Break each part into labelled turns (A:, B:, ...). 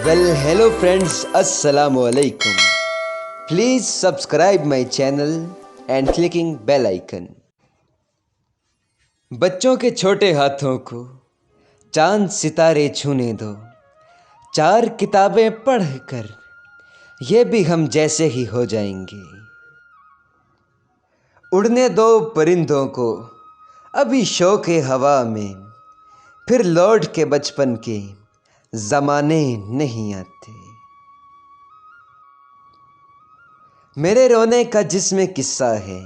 A: Hello friends, Assalamu alaikum. Please subscribe my channel and clicking bell icon. बच्चों के छोटे हाथों को चांद सितारे छूने दो, 4 किताबें पढ़कर ये भी हम जैसे ही हो जाएंगे। उड़ने दो परिंदों को अभी शौक़ हवा में, फिर लौट के बचपन के ज़माने नहीं आते। मेरे रोने का जिसमें किस्सा है,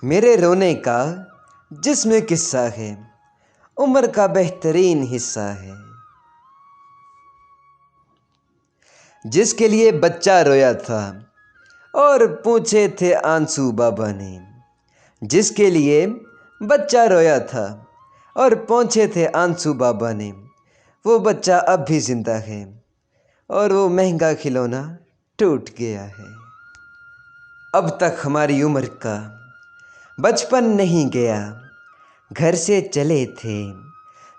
A: मेरे रोने का जिसमें किस्सा है, उम्र का बेहतरीन हिस्सा है। जिसके लिए बच्चा रोया था और पूछे थे आंसू बाबा ने, जिसके लिए बच्चा रोया था और पूछे थे आंसू बाबा ने, वो बच्चा अब भी ज़िंदा है और वो महंगा खिलौना टूट गया है। अब तक हमारी उम्र का बचपन नहीं गया, घर से चले थे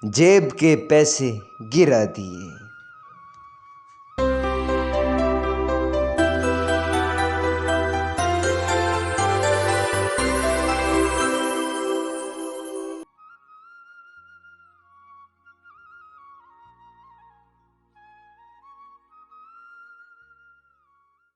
A: जेब के पैसे गिरा दिए।